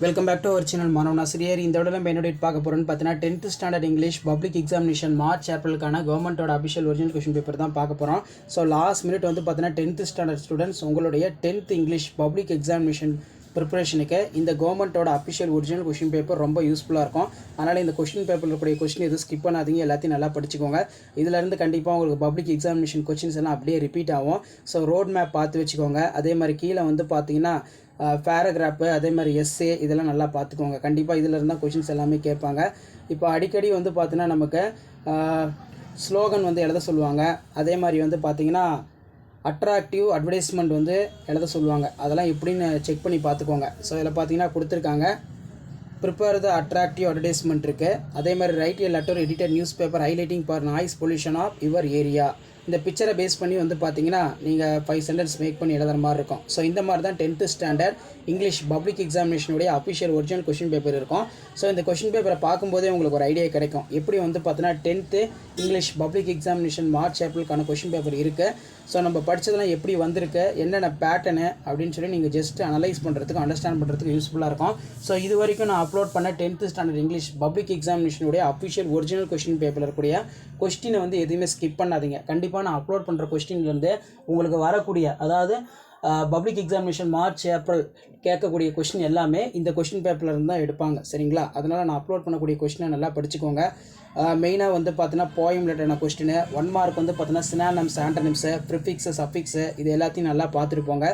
Welcome back to our channel மாணவன் ஆசிரியர். இந்த விட நம்ம என்னோட பார்க்க போகிறோன்னு பார்த்தீங்கன்னா 10th standard English public examination March ஏப்ரலுக்கான கவர்மெண்ட்டோட அபிஷியல் ஒரிஜினல் கொஷின் பேப்பர் தான் பார்க்க போகிறோம். ஸோ லாஸ்ட் மினிட் வந்து பார்த்தீங்கன்னா 10th ஸ்டாண்டர்ட் ஸ்டூடெண்ட்ஸ் உங்களுடைய 10th இங்கிலீஷ் பப்ளிக் எக்ஸாமினேஷன் ப்ரிப்பரேஷனுக்கு இந்த கவர்மெண்ட்டோட அபிஷியல் ஒரிஜினல் கொஷின் பேப்பர் ரொம்ப யூஸ்ஃபுல்லாக இருக்கும். அதனால் இந்த கொஷின் பேப்பரில் இருக்கக்கூடிய கொஷின் எதுவும் ஸ்கிப் பண்ணாதீங்க, எல்லாத்தையும் நல்லா படிச்சுக்கோங்க. இதிலேருந்து கண்டிப்பாக உங்களுக்கு பப்ளிக் எக்ஸாமினேஷன் கொஷின்ஸ் எல்லாம் அப்படியே ரிப்பீட் ஆகும். ஸோ ரோட் மேப் பார்த்து வச்சுக்கோங்க. அதே மாதிரி கீழே வந்து பார்த்தீங்கன்னா பேராகிராஃபு, அதே மாதிரி எஸ்ஏ இதெல்லாம் நல்லா பார்த்துக்கோங்க. கண்டிப்பாக இதில் இருந்தால் கொஷின்ஸ் எல்லாமே கேட்பாங்க. இப்போ அடிக்கடி வந்து பார்த்தீங்கன்னா நமக்கு ஸ்லோகன் வந்து எழுத சொல்லுவாங்க. அதே மாதிரி வந்து பார்த்திங்கன்னா அட்ராக்டிவ் அட்வர்டைஸ்மெண்ட் வந்து எழுத சொல்லுவாங்க. அதெல்லாம் எப்படின்னு செக் பண்ணி பார்த்துக்கோங்க. ஸோ இதில் பார்த்தீங்கன்னா கொடுத்துருக்காங்க, ப்ரிப்பேர் த அட்ராக்டிவ் அட்வர்டைஸ்மெண்ட் இருக்குது. அதே மாதிரி write a letter edited newspaper highlighting for noise pollution of your area. இந்த பிக்சரை பேஸ் பண்ணி வந்து பார்த்தீங்கன்னா நீங்கள் 5 சென்டென்ஸ் மேக் பண்ணி எழுதுற மாதிரி இருக்கும். ஸோ இந்த மாதிரி தான் 10th ஸ்டாண்டர்ட் இங்கிலீஷ் பப்ளிக் எக்ஸாமினேஷனுடைய அஃபிஷியல் ஒரிஜினல் கொஷின் பேப்பர் இருக்கும். ஸோ இந்த கொஷின் பேப்பரை பார்க்கும்போதே உங்களுக்கு ஒரு ஐடியா கிடைக்கும் எப்படி வந்து பார்த்தீங்கன்னா 10th English public examination March ஏப்ரலுக்கான கொஷின் பேப்பர் இருக்குது. ஸோ நம்ம படித்ததெல்லாம் எப்படி வந்திருக்கு, என்னென்ன பேட்டர்னு அப்படின்னு சொல்லி நீங்கள் ஜஸ்ட் அனலைஸ் பண்ணுறதுக்கு அண்டர்ஸ்டாண்ட் பண்ணுறதுக்கு யூஸ்ஃபுல்லாக இருக்கும். ஸோ இது வரைக்கும் நான் அப்லோட் பண்ண 10th ஸ்டாண்டர்ட் இங்கிலீஷ் பப்ளிக் எக்ஸாமினேஷனுடைய அஃபிஷியல் ஒரிஜினல் கொஷின் பேப்பரில் இருக்கக்கூடிய கொஸ்டினை வந்து எதுவுமே ஸ்கிப் பண்ணாதீங்க. கண்டிப்பாக நான் அப்லோட் பண்ணுற கொஸ்டின்லேருந்து உங்களுக்கு வரக்கூடிய, அதாவது பப்ளிக் எக்ஸாமினேஷன் மார்ச் ஏப்ரல் கேட்கக்கூடிய கொஸ்டின் எல்லாமே இந்த கொஸ்டின் பேப்பரில் இருந்து தான் எடுப்பாங்க, சரிங்களா? அதனால் நான் அப்லோட் பண்ணக்கூடிய கொஸ்டினை நல்லா படிச்சுக்கோங்க. மெயினாக வந்து பார்த்தீங்கன்னா போயம் ரிலேட்டடான கொஸ்டின், 1 மார்க் வந்து பார்த்தீங்கன்னா சினானிம்ஸ், ஆண்டனிம்ஸு, ப்ரிஃபிக்ஸு, சஃபிக்ஸு இது எல்லாத்தையும் நல்லா பார்த்துட்டு போங்க.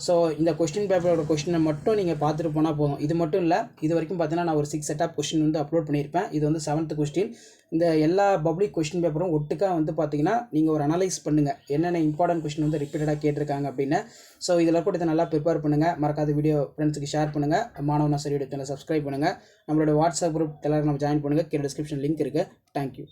ஸோ இந்த கொஸ்டின் பேப்பரோட கொஸ்டினை மட்டும் நீங்கள் பார்த்துட்டு போனால் போதும். இது மட்டும் இல்லை, இது வரைக்கும் பார்த்தீங்கன்னா நான் ஒரு 6 செட் ஆஃப் கொஸ்டின் வந்து அப்லோட் பண்ணியிருப்பேன். இது வந்து 7th கொஸ்டின். இந்த எல்லா பப்ளிக் கொஸ்டின் பேப்பரும் ஒட்டுக்காக வந்து பார்த்தீங்கன்னா நீங்கள் ஒரு அனலைஸ் பண்ணுங்கள், என்னென்ன இம்பார்ட்டன்ட் கொஸ்டின் வந்து ரிப்பீட்டடாக கேட்டிருக்காங்க அப்படின்னு. ஸோ இதில் கூட இதை நல்லா ப்ரிப்பேர் பண்ணுங்கள். மறக்காத வீடியோ ஃப்ரெண்ட்ஸுக்கு ஷேர் பண்ணுங்கள். மாணவன் ஆசிரியர் சேனலை சப்ஸ்கிரைப் பண்ணுங்கள். நம்மளோட வாட்ஸ்அப் குரூப் எல்லாரும் நம்ம ஜாயின் பண்ணுங்கள். கீழே டிஸ்கிரிப்ஷன் லிங்க் இருக்குது. தேங்க்யூ.